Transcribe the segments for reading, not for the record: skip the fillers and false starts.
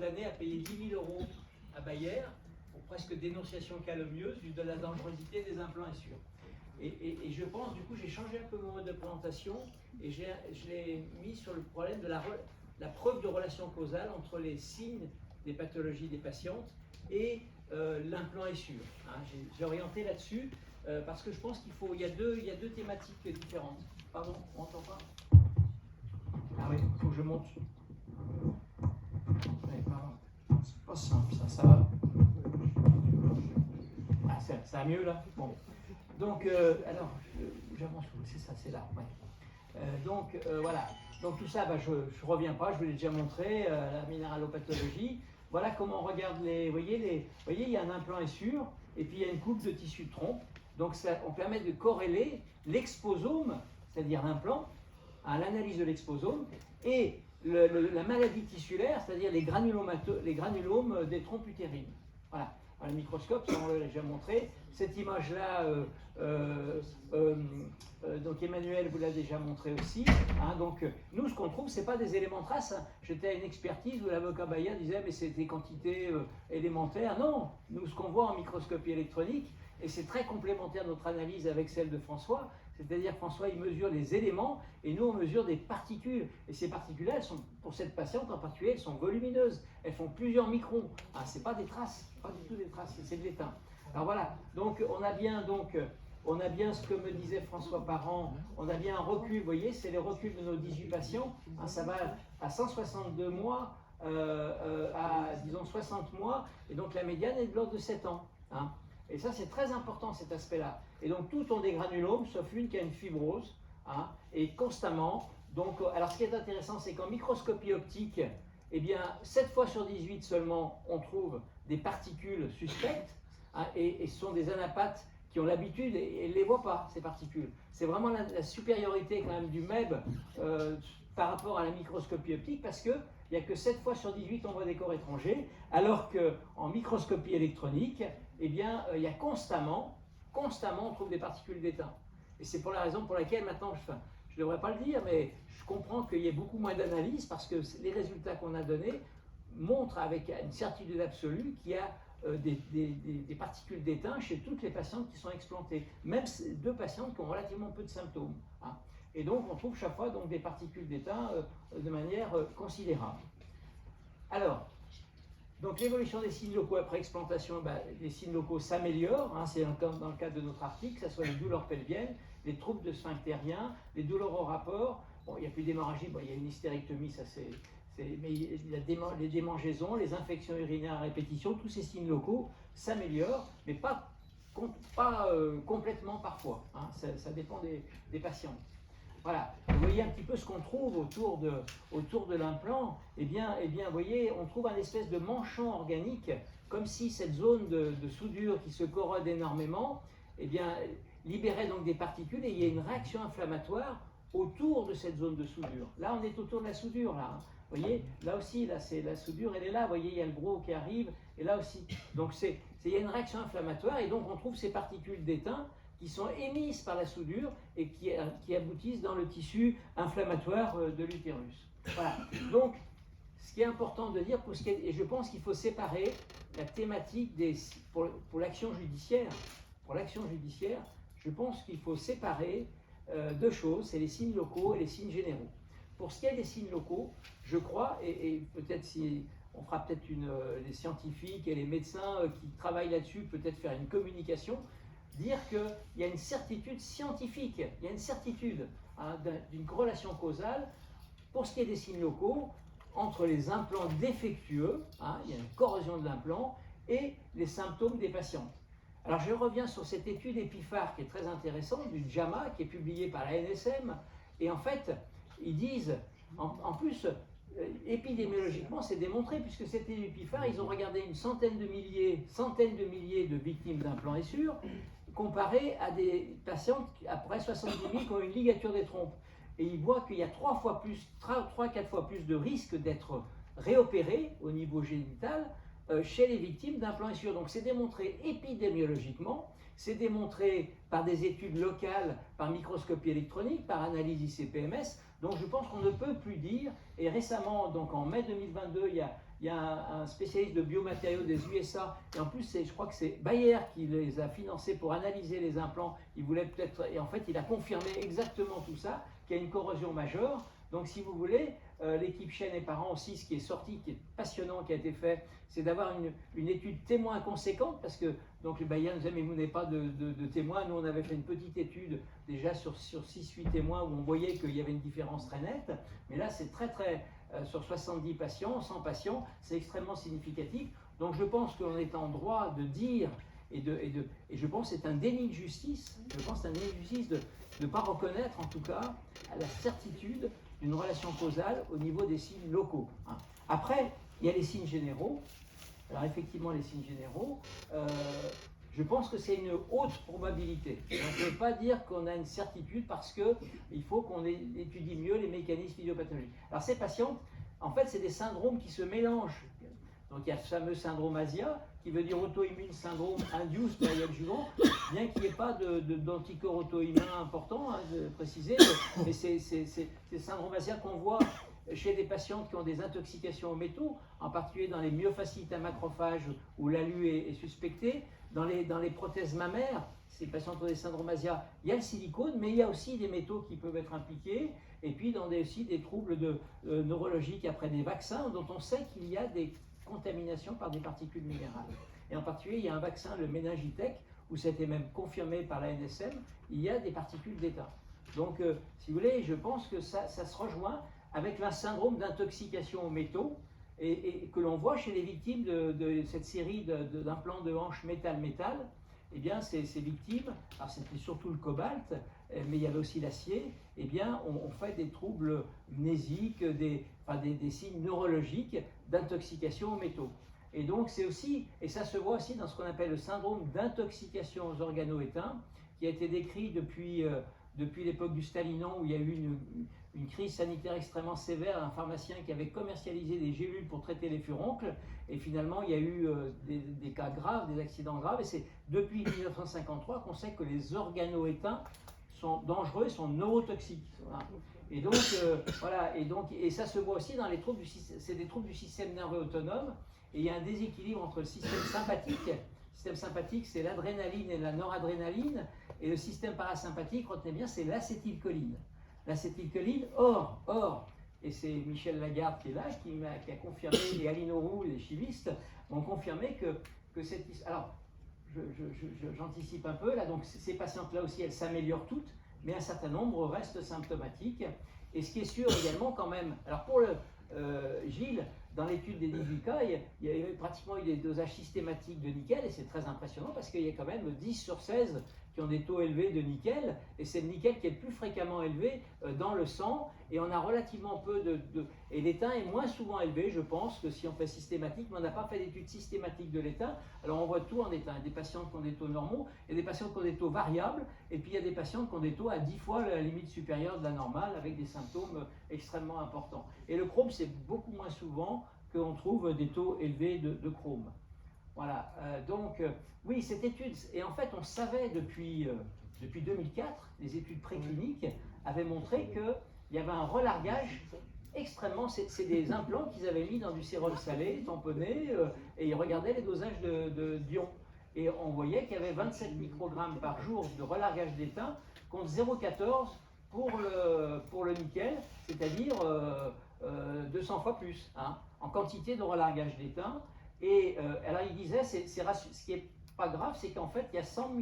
condamné à payer 10 000 € à Bayer pour presque dénonciation calomnieuse de la dangerosité des implants Essure. Et je pense, du coup, j'ai changé un peu mon mode de présentation et je l'ai mis sur le problème de la preuve de relation causale entre les signes des pathologies des patientes et l'implant Essure. Hein, j'ai orienté là-dessus parce que je pense qu'il y a deux thématiques différentes. Pardon, on n'entend pas? Ah oui, il faut que je monte. Ouais, pardon. C'est pas simple, ça va. Ah, ça va mieux là? Bon. Donc, alors, j'avance, c'est ça, c'est là. Ouais. Voilà. Donc tout ça, je ne reviens pas, je vous l'ai déjà montré, la minéralopathologie. Voilà comment on regarde les. Vous voyez, il y a un implant Essure, et puis il y a une coupe de tissu de trompe. Donc ça, on permet de corréler l'exposome, c'est-à-dire l'implant, à l'analyse de l'exposome, et la maladie tissulaire, c'est-à-dire les granulomes des trompes utérines. Voilà. Le microscope, ça on l'a déjà montré. Cette image-là, donc Emmanuel vous l'a déjà montré aussi. Hein, donc nous, ce qu'on trouve, c'est pas des éléments traces. Hein. J'étais à une expertise où l'avocat Bayer disait mais c'est des quantités élémentaires. Non, nous, ce qu'on voit en microscopie électronique, et c'est très complémentaire de notre analyse avec celle de François, c'est-à-dire François, il mesure les éléments et nous, on mesure des particules. Et ces particules-là, pour cette patiente en particulier, elles sont volumineuses. Elles font plusieurs microns. Ah, ce n'est pas des traces, pas du tout des traces, c'est de l'étain. Alors voilà, donc on a bien ce que me disait François Parent, on a bien un recul, vous voyez, c'est les reculs de nos 18 patients. Hein, ça va à 162 mois, à disons 60 mois, et donc la médiane est de l'ordre de 7 ans. Hein. Et ça, c'est très important, cet aspect-là. Et donc, tout ont des granulomes, sauf une qui a une fibrose, hein, et constamment. Donc, alors, ce qui est intéressant, c'est qu'en microscopie optique, eh bien, 7 fois sur 18 seulement, on trouve des particules suspectes, hein, et ce sont des anapathes qui ont l'habitude, et ne les voient pas, ces particules. C'est vraiment la supériorité, quand même, du MEB par rapport à la microscopie optique, parce qu'il n'y a que 7 fois sur 18, on voit des corps étrangers, alors qu'en microscopie électronique, eh bien, il y a constamment, on trouve des particules d'étain. Et c'est pour la raison pour laquelle maintenant, je ne devrais pas le dire, mais je comprends qu'il y ait beaucoup moins d'analyses parce que les résultats qu'on a donnés montrent avec une certitude absolue qu'il y a des particules d'étain chez toutes les patientes qui sont explantées, même deux patientes qui ont relativement peu de symptômes. Hein. Et donc, on trouve chaque fois donc, des particules d'étain de manière considérable. Alors, donc l'évolution des signes locaux après explantation, les signes locaux s'améliorent, hein, c'est dans le cadre de notre article, que ce soit les douleurs pelviennes, les troubles de sphinctérien, les douleurs au rapport, bon, il n'y a plus d'hémorragie, bon, il y a une hystérectomie, ça mais les démangeaisons, les infections urinaires à répétition, tous ces signes locaux s'améliorent, mais pas complètement parfois, hein, ça dépend des patients. Voilà, vous voyez un petit peu ce qu'on trouve autour de l'implant. Eh bien, vous voyez, on trouve un espèce de manchon organique, comme si cette zone de soudure qui se corrode énormément, eh bien, libérait donc des particules et il y a une réaction inflammatoire autour de cette zone de soudure. Là, on est autour de la soudure, là. Hein. Vous voyez, là aussi, là, c'est la soudure, elle est là. Vous voyez, il y a le gros qui arrive, et là aussi. Donc, il y a une réaction inflammatoire, et donc on trouve ces particules d'étain qui sont émises par la soudure et qui aboutissent dans le tissu inflammatoire de l'utérus. Voilà. Donc, ce qui est important de dire, et je pense qu'il faut séparer la thématique pour l'action judiciaire. Pour l'action judiciaire, je pense qu'il faut séparer deux choses, c'est les signes locaux et les signes généraux. Pour ce qui est des signes locaux, je crois, et peut-être si on fera peut-être les scientifiques et les médecins qui travaillent là-dessus, peut-être faire une communication, dire qu'il y a une certitude scientifique, il y a une certitude hein, d'une relation causale pour ce qui est des signes locaux entre les implants défectueux, hein, il y a une corrosion de l'implant, et les symptômes des patientes. Alors je reviens sur cette étude EpiPhare qui est très intéressante, du JAMA, qui est publiée par la NSM, et en fait, ils disent, en plus, épidémiologiquement, c'est démontré, puisque cette étude EpiPhare, ils ont regardé une centaine de milliers de victimes d'implants Essure, comparé à des patientes, après 70 000, qui ont une ligature des trompes. Et ils voient qu'il y a 3-4 fois plus de risque d'être réopéré au niveau génital chez les victimes d'implants Essure. Donc c'est démontré épidémiologiquement, c'est démontré par des études locales, par microscopie électronique, par analyse ICP-MS. Donc je pense qu'on ne peut plus dire, et récemment, donc en mai 2022, il y a un spécialiste de biomatériaux des USA, et en plus je crois que c'est Bayer qui les a financés pour analyser les implants. Il voulait peut-être, et en fait il a confirmé exactement tout ça, qu'il y a une corrosion majeure. Donc si vous voulez, l'équipe Chaîne et Parents aussi, ce qui est sorti, qui est passionnant, qui a été fait, c'est d'avoir une étude témoin conséquente, parce que donc les Bayern nous disaient, mais vous n'avez pas de témoins. Nous, on avait fait une petite étude déjà sur 6-8 témoins où on voyait qu'il y avait une différence très nette, mais là c'est sur 70 patients, 100 patients, c'est extrêmement significatif. Donc je pense qu'on est en droit de dire, et je pense que c'est un déni de justice, je pense que c'est un déni de justice de ne pas reconnaître en tout cas à la certitude d'une relation causale au niveau des signes locaux. Après, il y a les signes généraux. Alors effectivement, les signes généraux, je pense que c'est une haute probabilité. On ne peut pas dire qu'on a une certitude parce qu'il faut qu'on étudie mieux les mécanismes physiopathologiques. Alors ces patients, en fait, c'est des syndromes qui se mélangent. Donc il y a ce fameux syndrome ASIA, qui veut dire auto-immune syndrome induced by adjuvant, bien qu'il n'y ait pas d'anticorps auto-immuns importants, de préciser, mais c'est le syndrome ASIA qu'on voit chez des patientes qui ont des intoxications aux métaux, en particulier dans les myofascites à macrophages où l'ALU est suspecté, dans les prothèses mammaires, ces patients qui ont des syndromes ASIA, il y a le silicone, mais il y a aussi des métaux qui peuvent être impliqués, et puis aussi des troubles neurologiques après des vaccins, dont on sait qu'il y a des contaminations par des particules minérales. Et en particulier, il y a un vaccin, le Méningitech, où ça a été même confirmé par la NSM, il y a des particules d'étain. Donc, si vous voulez, je pense que ça se rejoint avec un syndrome d'intoxication aux métaux, et que l'on voit chez les victimes de cette série d'implants de hanche métal-métal. Eh bien, ces victimes, alors c'était surtout le cobalt, mais il y avait aussi l'acier, eh bien, on fait des troubles mnésiques, des signes neurologiques d'intoxication aux métaux. Et donc, c'est aussi, et ça se voit aussi dans ce qu'on appelle le syndrome d'intoxication aux organoéteints, qui a été décrit depuis l'époque du Stalinon, où il y a eu une crise sanitaire extrêmement sévère, un pharmacien qui avait commercialisé des gélules pour traiter les furoncles, et finalement il y a eu des cas graves, des accidents graves, et c'est depuis 1953 qu'on sait que les organoéteints sont dangereux et sont neurotoxiques. Voilà. Et donc, voilà, et ça se voit aussi dans les troubles c'est des troubles du système nerveux autonome, et il y a un déséquilibre entre le système sympathique. Le système sympathique, c'est l'adrénaline et la noradrénaline, et le système parasympathique, retenez bien, c'est l'acétylcholine. L'acétylcholine, or, et c'est Michel Lagarde qui est là, qui a confirmé, et Aline Auroux, les chimistes, ont confirmé que cette... Alors, j'anticipe un peu, là, donc ces patientes-là aussi, elles s'améliorent toutes, mais un certain nombre restent symptomatiques. Et ce qui est sûr également quand même, alors pour Gilles, dans l'étude des 18 cas, il y avait pratiquement eu des dosages systématiques de nickel, et c'est très impressionnant parce qu'il y a quand même 10 sur 16 qui ont des taux élevés de nickel, et c'est le nickel qui est le plus fréquemment élevé dans le sang, et on a relativement peu et l'étain est moins souvent élevé, je pense, que si on fait systématique, mais on n'a pas fait d'études systématiques de l'étain. Alors on voit tout en étain, des patients qui ont des taux normaux, et des patients qui ont des taux variables, et puis il y a des patients qui ont des taux à 10 fois la limite supérieure de la normale, avec des symptômes extrêmement importants. Et le chrome, c'est beaucoup moins souvent qu'on trouve des taux élevés de chrome. Voilà, oui, cette étude, et en fait on savait depuis 2004, les études précliniques avaient montré qu'il y avait un relargage extrêmement, c'est des implants qu'ils avaient mis dans du sérum salé, tamponné, et ils regardaient les dosages d'ions. Et on voyait qu'il y avait 27 microgrammes par jour de relargage d'étain contre 0,14 pour le nickel, c'est-à-dire 200 fois plus, hein, en quantité de relargage d'étain. Et alors il disait, ce qui n'est pas grave, c'est qu'en fait il y a 100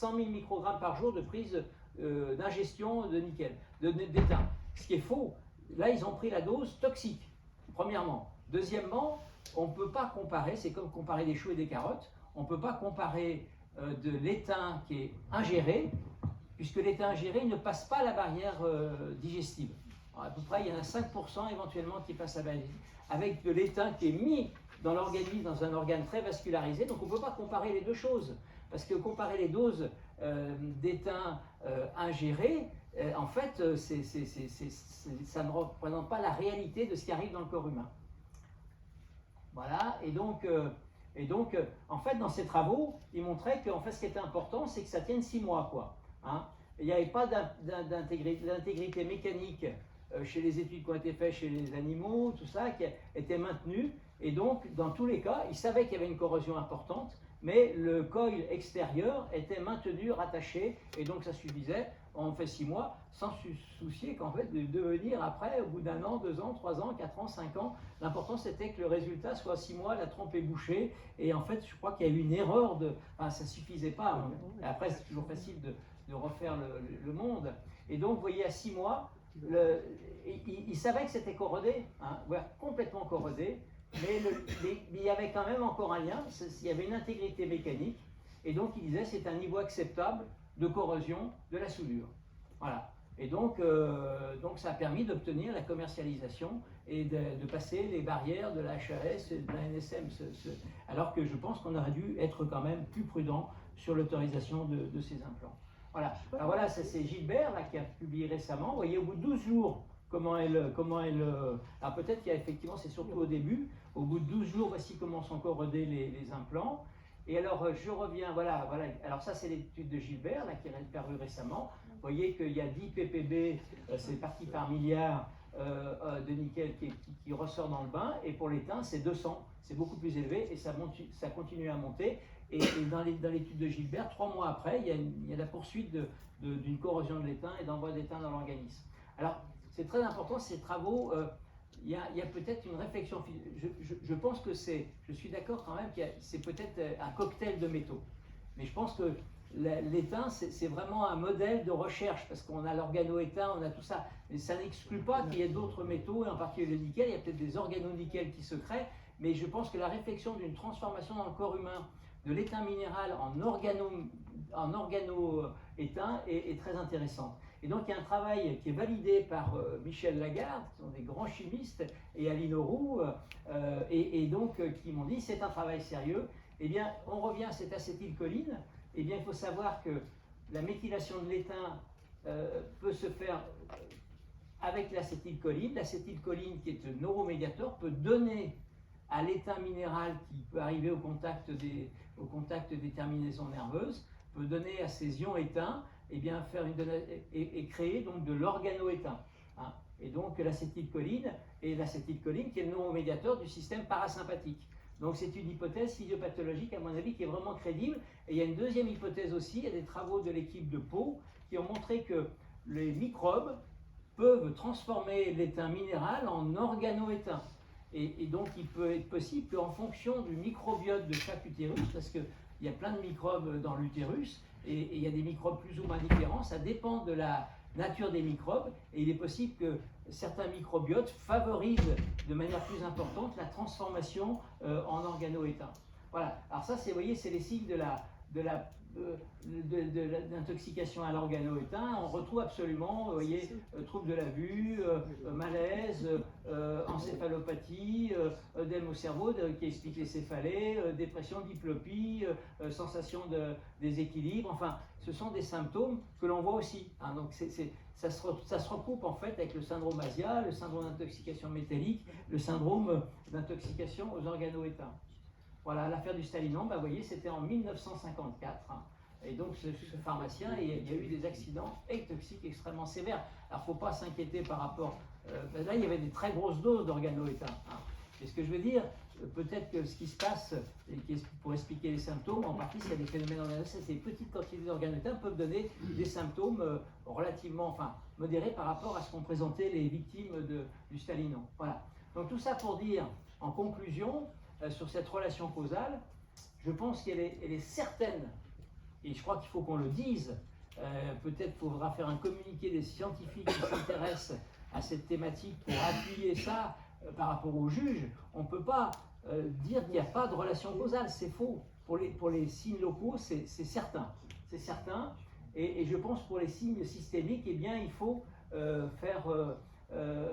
000 microgrammes par jour de prise d'ingestion de nickel, d'étain. Ce qui est faux. Là ils ont pris la dose toxique, premièrement. Deuxièmement, on ne peut pas comparer, c'est comme comparer des choux et des carottes, on ne peut pas comparer de l'étain qui est ingéré, puisque l'étain ingéré ne passe pas la barrière digestive. Alors, à peu près il y en a 5% éventuellement qui passent la barrière digestive, avec de l'étain qui est mis dans l'organisme, dans un organe très vascularisé. Donc on ne peut pas comparer les deux choses, parce que comparer les doses d'étain ingérées, en fait, ça ne représente pas la réalité de ce qui arrive dans le corps humain. Voilà, et donc, en fait, dans ces travaux, ils montraient qu'en fait, ce qui était important, c'est que ça tienne 6 mois, quoi. Hein. Il n'y avait pas d'intégrité mécanique chez les études qui ont été faites chez les animaux, tout ça, qui était maintenu. Et donc, dans tous les cas, ils savaient qu'il y avait une corrosion importante, mais le coil extérieur était maintenu, rattaché, et donc ça suffisait. On fait 6 mois, sans se soucier qu'en fait, de devenir après, au bout d'1 an, 2 ans, 3 ans, 4 ans, 5 ans, l'important c'était que le résultat soit 6 mois, la trompe est bouchée, et en fait, je crois qu'il y a eu une erreur de. Enfin, ça suffisait pas. Hein. Après, c'est toujours facile de refaire le monde. Et donc, vous voyez, à 6 mois, il savait que c'était corrodé, hein, ouais, complètement corrodé, mais il y avait quand même encore un lien, il y avait une intégrité mécanique, et donc il disait c'est un niveau acceptable de corrosion de la soudure. Voilà. Et donc ça a permis d'obtenir la commercialisation et de passer les barrières de la HAS et de la NSM, alors que je pense qu'on aurait dû être quand même plus prudent sur l'autorisation de ces implants. Voilà. Alors voilà, ça c'est Gilbert là, qui a publié récemment. Vous voyez, au bout de 12 jours, comment elle. Alors peut-être qu'il y a effectivement, c'est surtout au début. Au bout de 12 jours, voici comment sont corrodés les implants. Et alors, je reviens, voilà. Alors ça, c'est l'étude de Gilbert, là, qui est parue récemment. Vous voyez qu'il y a 10 ppb, c'est parti par milliard de nickel qui ressort dans le bain. Et pour l'étain, c'est 200. C'est beaucoup plus élevé et ça continue à monter. Et dans l'étude de Gilbert, 3 mois après, il y a la poursuite d'une corrosion de l'étain et d'envoi d'étain dans l'organisme. Alors, c'est très important, ces travaux. Il y a peut-être une réflexion. Je pense que je suis d'accord quand même que c'est peut-être un cocktail de métaux. Mais je pense que l'étain, c'est vraiment un modèle de recherche, parce qu'on a l'organoétain, on a tout ça. Mais ça n'exclut pas qu'il y ait d'autres métaux, et en particulier le nickel. Il y a peut-être des organonickel qui se créent, mais je pense que la réflexion d'une transformation dans le corps humain de l'étain minéral en organoétain est très intéressante. Et donc il y a un travail qui est validé par Michel Lagarde, qui sont des grands chimistes, et Aline Auroux, et donc qui m'ont dit c'est un travail sérieux. Eh bien, on revient à cette acétylcholine. Eh bien, il faut savoir que la méthylation de l'étain peut se faire avec l'acétylcholine. L'acétylcholine, qui est un neuromédiateur, peut donner à l'étain minéral qui peut arriver au contact des terminaisons nerveuses, peut donner à ces ions éteints, et bien et créer donc de l'organoétain. Hein. Et donc l'acétylcholine qui est le neuromédiateur du système parasympathique. Donc c'est une hypothèse physiopathologique à mon avis qui est vraiment crédible. Et il y a une deuxième hypothèse aussi, il y a des travaux de l'équipe de Pau qui ont montré que les microbes peuvent transformer l'étain minéral en organoétain. Et donc il peut être possible qu'en fonction du microbiote de chaque utérus, parce qu'il y a plein de microbes dans l'utérus, et il y a des microbes plus ou moins différents, ça dépend de la nature des microbes, et il est possible que certains microbiotes favorisent de manière plus importante la transformation en organoétain. Voilà, alors ça, vous voyez, c'est les signes de l'intoxication à l'organoétain. On retrouve absolument, vous voyez, troubles de la vue, malaise, encéphalopathie, œdème au cerveau qui explique les céphalées, dépression, diplopie, sensation de déséquilibre. Enfin, ce sont des symptômes que l'on voit aussi. Hein. Donc ça se recoupe en fait avec le syndrome ASIA, le syndrome d'intoxication métallique, le syndrome d'intoxication aux organoéteints. Voilà, l'affaire du Stalinon, vous voyez, c'était en 1954. Hein. Et donc, ce pharmacien, il y a eu des accidents toxiques extrêmement sévères. Alors, il ne faut pas s'inquiéter par rapport. Là, il y avait des très grosses doses d'organoétain. Hein. Et ce que je veux dire, peut-être que ce qui se passe, pour expliquer les symptômes, en partie, s'il y a des phénomènes organoétain, ces petites quantités d'organoétain peuvent donner des symptômes relativement modérés par rapport à ce qu'ont présenté les victimes du Stalinon. Voilà. Donc, tout ça pour dire, en conclusion, sur cette relation causale, je pense qu'elle est certaine, et je crois qu'il faut qu'on le dise, peut-être faudra faire un communiqué des scientifiques qui s'intéressent à cette thématique pour appuyer ça par rapport aux juges. On ne peut pas dire qu'il n'y a pas de relation causale, c'est faux. Pour les signes locaux, c'est certain. C'est certain, et je pense pour les signes systémiques, eh bien, il faut faire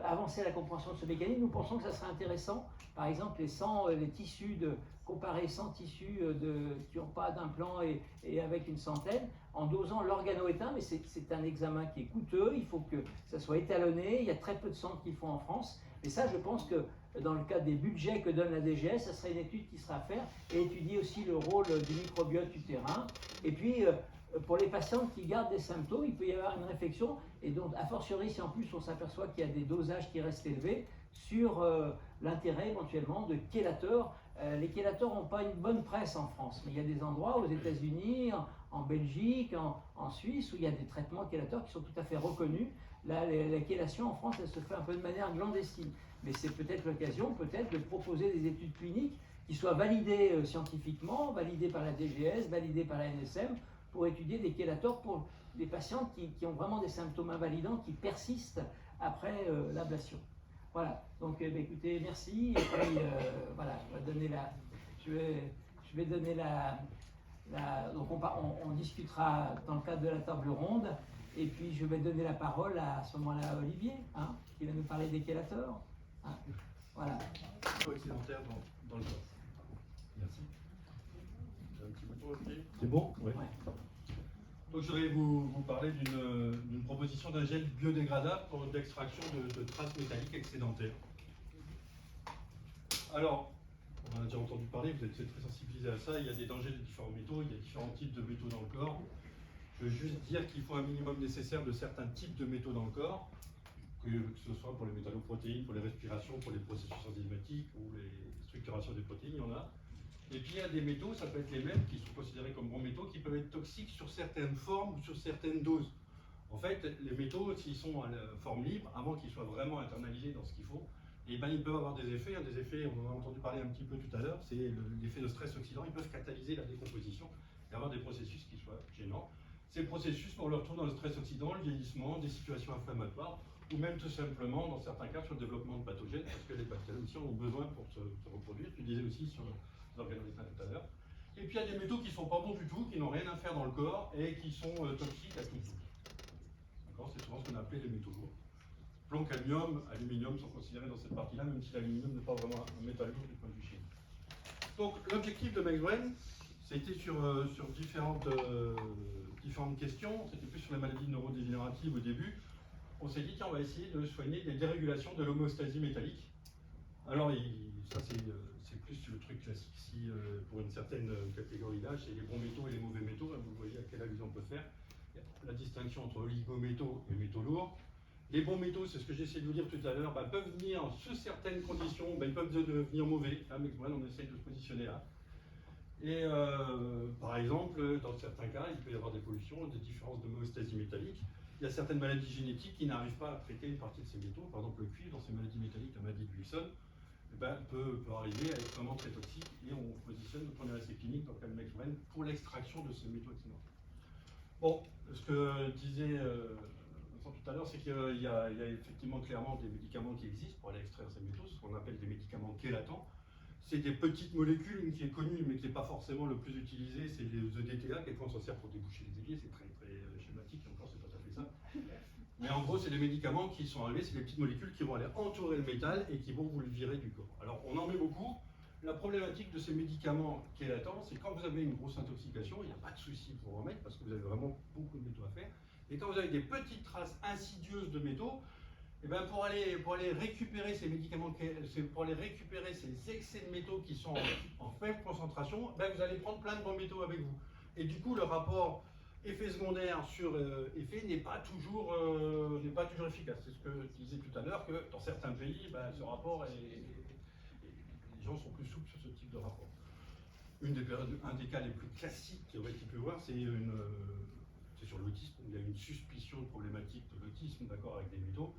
avancer la compréhension de ce mécanisme. Nous pensons que ça serait intéressant, par exemple, les tissus comparer 100 tissus qui n'ont pas d'implant et avec une centaine, en dosant l'organoétain, mais c'est un examen qui est coûteux, il faut que ça soit étalonné, il y a très peu de centres qui font en France, et ça je pense que dans le cadre des budgets que donne la DGS, ça serait une étude qui sera à faire, et étudier aussi le rôle du microbiote utérin, et puis pour les patientes qui gardent des symptômes, il peut y avoir une réflexion, et donc a fortiori si en plus on s'aperçoit qu'il y a des dosages qui restent élevés, sur l'intérêt éventuellement de chélateurs. Les chélateurs n'ont pas une bonne presse en France, mais il y a des endroits aux États-Unis, en Belgique, en Suisse, où il y a des traitements chélateurs qui sont tout à fait reconnus. Là, la chélation en France, elle se fait un peu de manière clandestine. Mais c'est peut-être l'occasion, peut-être, de proposer des études cliniques qui soient validées scientifiquement, validées par la DGS, validées par la NSM, pour étudier des chélateurs pour des patients qui ont vraiment des symptômes invalidants qui persistent après l'ablation. Voilà, donc écoutez, merci. Et puis voilà, je vais donner donc on discutera dans le cadre de la table ronde. Et puis je vais donner la parole à ce moment-là à Olivier, hein, qui va nous parler des chélateurs. Hein, voilà. Excédentaire dans le corps. Merci. Un petit bouton aussi. C'est bon? Oui. Ouais. Donc je vais vous parler d'une proposition d'un gel biodégradable pour l'extraction de traces métalliques excédentaires. Alors, on en a déjà entendu parler, vous êtes très sensibilisés à ça, il y a des dangers de différents métaux, il y a différents types de métaux dans le corps. Je veux juste dire qu'il faut un minimum nécessaire de certains types de métaux dans le corps, que ce soit pour les métalloprotéines, pour les respirations, pour les processus enzymatiques ou les structurations des protéines, il y en a. Et puis il y a des métaux, ça peut être les mêmes, qui sont considérés comme bons métaux, qui peuvent être toxiques sur certaines formes ou sur certaines doses. En fait, les métaux, s'ils sont à la forme libre, avant qu'ils soient vraiment internalisés dans ce qu'il faut, et ben, ils peuvent avoir des effets, on en a entendu parler un petit peu tout à l'heure, c'est l'effet de stress oxydant, ils peuvent catalyser la décomposition et avoir des processus qui soient gênants. Ces processus, on le retrouve dans le stress oxydant, le vieillissement, des situations inflammatoires, ou même tout simplement, dans certains cas, sur le développement de pathogènes, parce que les bactéries aussi ont besoin pour se reproduire. Tu disais aussi sur l'organoleptin tout à l'heure. Et puis il y a des métaux qui ne sont pas bons du tout, qui n'ont rien à faire dans le corps et qui sont toxiques à toute dose. C'est souvent ce qu'on appelle les métaux lourds. Plomb, cadmium, aluminium sont considérés dans cette partie-là, même si l'aluminium n'est pas vraiment un métal lourd du point de vue chimique. Donc l'objectif de MaxBrain, c'était sur différentes questions, c'était plus sur les maladies neurodégénératives au début. On s'est dit, tiens, on va essayer de soigner des dérégulations de l'homéostasie métallique. Alors, ça c'est plus le truc classique, si pour une certaine catégorie d'âge, c'est les bons métaux et les mauvais métaux, vous voyez à quelle allusion on peut faire. Il y a la distinction entre oligométaux et métaux lourds. Les bons métaux, c'est ce que j'essaie de vous dire tout à l'heure, peuvent venir sous certaines conditions, ils peuvent devenir mauvais. Avec moi, on essaie de se positionner là. Et par exemple, dans certains cas, il peut y avoir des pollutions, des différences d'homéostasie métallique. Il y a certaines maladies génétiques qui n'arrivent pas à traiter une partie de ces métaux. Par exemple, le cuivre, dans ces maladies métalliques, la maladie de Wilson, peut arriver à être vraiment très toxique. Et on positionne notre premier essai clinique dans le MaxBrain pour l'extraction de ces métaux excédentaires. Bon, ce que disait Vincent tout à l'heure, c'est qu'il y a effectivement clairement des médicaments qui existent pour aller extraire ces métaux, ce qu'on appelle des médicaments chélatants. C'est des petites molécules, une qui est connue mais qui n'est pas forcément le plus utilisé, c'est les EDTA, quelquefois on s'en sert pour déboucher les aiguilles, c'est très schématique, et encore c'est pas tout à fait ça. Mais en gros, c'est des médicaments qui sont arrivés, c'est des petites molécules qui vont aller entourer le métal et qui vont vous le virer du corps. Alors on en met beaucoup. La problématique de ces médicaments chélatants, c'est quand vous avez une grosse intoxication, il n'y a pas de souci pour en mettre parce que vous avez vraiment beaucoup de métaux à faire. Et quand vous avez des petites traces insidieuses de métaux, et pour aller récupérer ces médicaments, pour aller récupérer ces excès de métaux qui sont en faible concentration, vous allez prendre plein de bons métaux avec vous. Et du coup, le rapport effet secondaire sur effet n'est pas toujours efficace. C'est ce que je disais tout à l'heure, que dans certains pays, ce rapport les gens sont plus souples sur ce type de rapport. Un des cas les plus classiques qui aurait été pu voir, c'est sur l'autisme, où il y a une suspicion de problématique de l'autisme, d'accord, avec des métaux,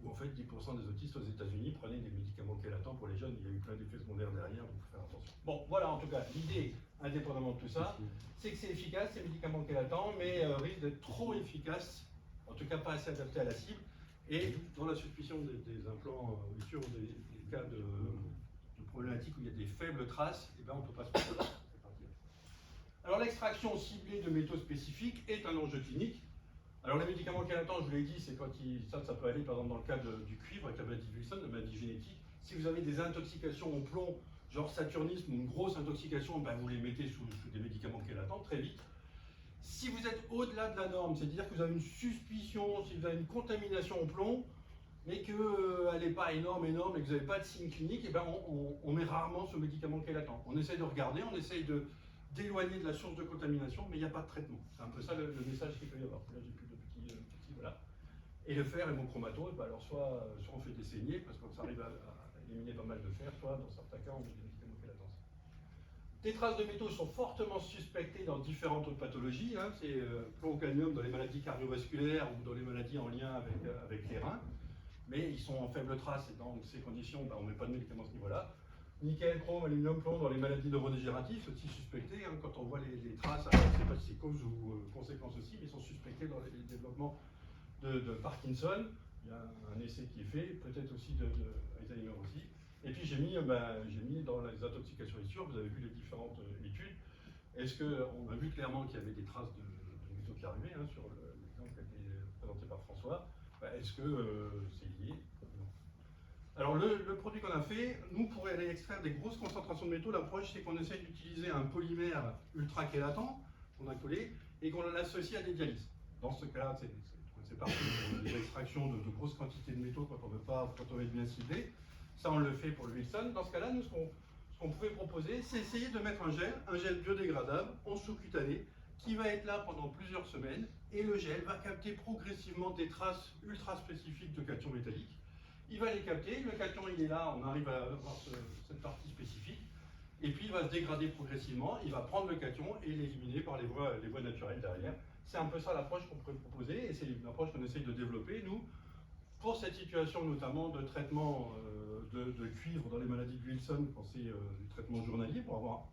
où en fait 10% des autistes aux États-Unis prenaient des médicaments chélatants pour les jeunes. Il y a eu plein d'effets secondaires derrière, donc il faut faire attention. Bon, voilà en tout cas, l'idée, indépendamment de tout ça, c'est que c'est efficace, ces médicaments chélatants, mais risquent d'être trop efficaces, en tout cas pas assez adaptés à la cible. Et dans la suspicion des implants sur des cas de problématiques où il y a des faibles traces, on ne peut pas se faire là. Alors l'extraction ciblée de métaux spécifiques est un enjeu clinique. Alors les médicaments chélatants, je vous l'ai dit, c'est quand ça peut aller par exemple dans le cas du cuivre avec la maladie de Wilson, la maladie génétique. Si vous avez des intoxications au plomb, genre saturnisme ou une grosse intoxication, vous les mettez sous des médicaments chélatants très vite. Si vous êtes au-delà de la norme, c'est-à-dire que vous avez une suspicion, si vous avez une contamination au plomb, mais qu'elle n'est pas énorme, et que vous n'avez pas de signe clinique, on met rarement ce médicament chélatant. On essaye de regarder, on essaye de d'éloigner de la source de contamination, mais il n'y a pas de traitement. C'est un peu ça le message qu'il peut y avoir. Là, j'ai plus de petits, voilà. Et le fer hémochromatose, bah alors soit on fait des saignées, parce que ça arrive à éliminer pas mal de fer, soit dans certains cas, on met des médicaments latence. Des traces de métaux sont fortement suspectées dans différentes autres pathologies. Hein. C'est plomb, cadmium dans les maladies cardiovasculaires ou dans les maladies en lien avec les reins. Mais ils sont en faible trace et dans ces conditions, bah, on ne met pas de médicaments à ce niveau-là. Nickel, chrome, aluminium, plomb dans les maladies neurodégénératives, c'est aussi suspecté. Hein, quand on voit les traces, alors on ne sait pas si c'est cause ou conséquence aussi, mais ils sont suspectés dans les développements de Parkinson. Il y a un essai qui est fait, peut-être aussi d'Alzheimer aussi. Et puis j'ai mis dans les intoxications issues, vous avez vu les différentes études. Est-ce qu'on a vu clairement qu'il y avait des traces de métaux qui arrivaient, hein, sur l'exemple qui a été présenté par François. Bah, est-ce que c'est lié? Non. Alors le produit qu'on a fait, nous pour aller extraire des grosses concentrations de métaux, l'approche c'est qu'on essaye d'utiliser un polymère ultra chélatant qu'on a collé et qu'on l'associe à des dialyses. Dans ce cas-là, c'est parti pour des extractions de grosses quantités de métaux quand on veut être bien ciblé. Ça, on le fait pour le Wilson. Dans ce cas-là, nous, ce qu'on pouvait proposer, c'est essayer de mettre un gel biodégradable en sous-cutané, qui va être là pendant plusieurs semaines, et le gel va capter progressivement des traces ultra spécifiques de cations métalliques. Il va les capter, le cation il est là, on arrive à avoir cette partie spécifique, et puis il va se dégrader progressivement, il va prendre le cation et l'éliminer par les voies naturelles derrière. C'est un peu ça l'approche qu'on pourrait proposer, et c'est une approche qu'on essaye de développer, nous, pour cette situation notamment de traitement de cuivre dans les maladies de Wilson, quand c'est du traitement journalier, pour avoir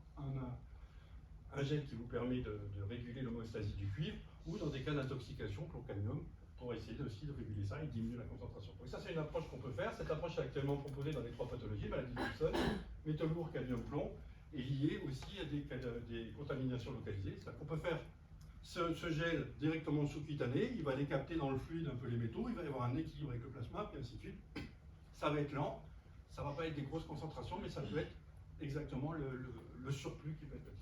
un gel qui vous permet de réguler l'homéostasie du cuivre, ou dans des cas d'intoxication, plomb-cadmium, pour essayer aussi de réguler ça et diminuer la concentration. Donc ça c'est une approche qu'on peut faire. Cette approche est actuellement proposée dans les 3 pathologies, maladie de Wilson, métaux lourds, cadmium, plomb, et liée aussi à des contaminations localisées. C'est-à-dire qu'on peut faire ce gel directement sous-cutané, il va aller capter dans le fluide un peu les métaux, il va y avoir un équilibre avec le plasma, puis ainsi de suite. Ça va être lent, ça ne va pas être des grosses concentrations, mais ça peut être exactement le surplus qui peut être petit.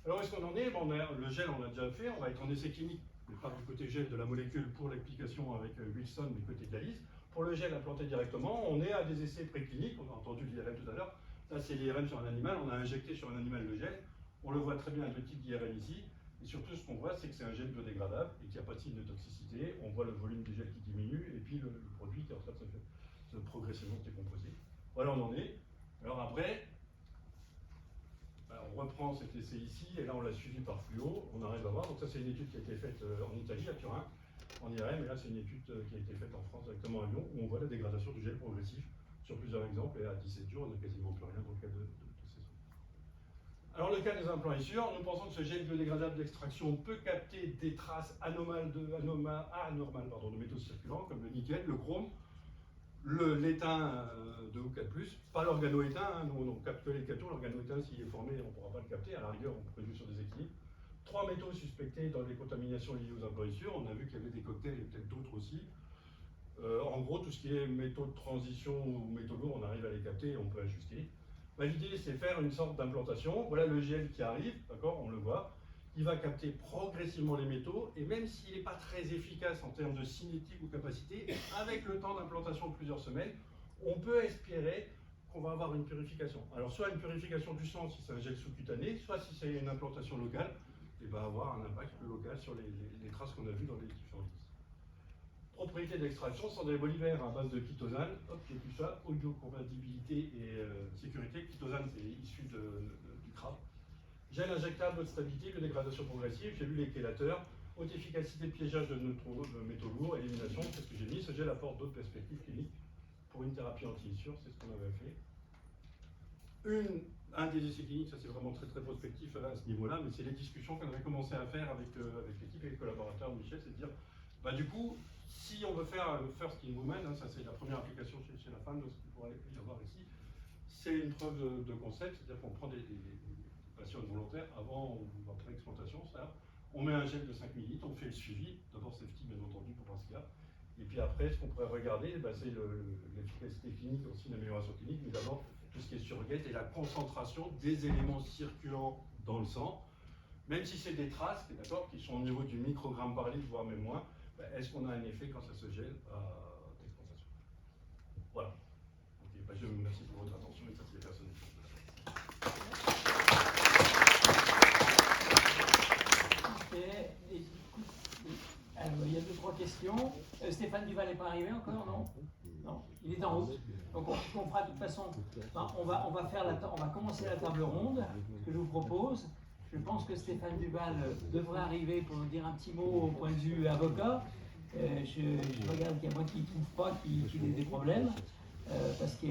Alors, est-ce qu'on en est? Bon, le gel, on l'a déjà fait, on va être en essai clinique, mais pas du côté gel de la molécule pour l'application avec Wilson, mais côté dialyse. Pour le gel implanté directement, on est à des essais précliniques, on a entendu l'IRM tout à l'heure. Là, c'est l'IRM sur un animal, on a injecté sur un animal le gel. On le voit très bien avec le type d'IRM ici. Et surtout, ce qu'on voit, c'est que c'est un gel biodégradable et qu'il n'y a pas de signe de toxicité. On voit le volume du gel qui diminue et puis le produit qui est en train de se progressivement décomposer. Voilà, on en est. Alors après, on reprend cet essai ici, et là on l'a suivi par fluo, on arrive à voir. Donc ça c'est une étude qui a été faite en Italie, à Turin, en IRM, et là c'est une étude qui a été faite en France, directement à Lyon, où on voit la dégradation du gel progressif sur plusieurs exemples, et à 17 jours, on n'a quasiment plus rien dans le cas de ces soins. Alors le cas des implants est sûr, nous pensons que ce gel biodégradable d'extraction peut capter des traces anormales de métaux circulants, comme le nickel, le chrome, l'étain de ou 4+, pas l'organoétain, hein, nous on capte que les cations, l'organoétain s'il est formé on ne pourra pas le capter, à la rigueur on pourrait jouer sur des équilibres. 3 métaux suspectés dans les contaminations liées aux implantissures, on a vu qu'il y avait des cocktails et peut-être d'autres aussi. En gros tout ce qui est métaux de transition ou métaux lourds, on arrive à les capter et on peut ajuster. L'idée c'est faire une sorte d'implantation, voilà le gel qui arrive, d'accord, on le voit. Il va capter progressivement les métaux, et même s'il n'est pas très efficace en termes de cinétique ou capacité, avec le temps d'implantation de plusieurs semaines, on peut espérer qu'on va avoir une purification. Alors soit une purification du sang si c'est un gel sous-cutané, soit si c'est une implantation locale, et va avoir un impact plus local sur les traces qu'on a vues dans les différents listes. Propriétés d'extraction sont des bolivères à base de chitosane, hop, j'ai tout ça, audiocompatibilité et sécurité. Chitosane c'est issu du crabe. Gel injectable, haute stabilité, biodégradation progressive, j'ai vu les chélateurs, haute efficacité de piégeage de métaux lourds, élimination, c'est ce que j'ai mis. Ce gel apporte d'autres perspectives cliniques pour une thérapie anti-issure, c'est ce qu'on avait fait. Un des essais cliniques, ça c'est vraiment très très prospectif à ce niveau-là, mais c'est les discussions qu'on avait commencé à faire avec l'équipe et les collaborateurs de Michel, c'est de dire, du coup, si on veut faire le first in woman, hein, ça c'est la première application chez la femme, de ce qu'il pourrait y avoir ici, c'est une preuve de concept, c'est-à-dire qu'on prend des patients volontaires avant ou après explantation, ça. On met un gel de 5 ml, on fait le suivi, d'abord safety bien entendu pour voir ce qu'il y a, et puis après ce qu'on pourrait regarder, c'est l'efficacité clinique, aussi l'amélioration clinique, mais d'abord tout ce qui est surrogate et la concentration des éléments circulants dans le sang, même si c'est des traces, d'accord, qui sont au niveau du microgramme par litre, voire même moins, est-ce qu'on a un effet quand ça se gèle à d'expansion? Voilà. Ok, je vous remercie pour votre attention et ça c'est les personnes. questions. Stéphane Duval n'est pas arrivé encore, non? Non, il est en route. Donc on fera de toute façon, enfin, on va commencer la table ronde, ce que je vous propose. Je pense que Stéphane Duval devrait arriver pour nous dire un petit mot au point de vue avocat. Je regarde qu'il y a moi qui ne trouve pas qu'il ait des problèmes, parce que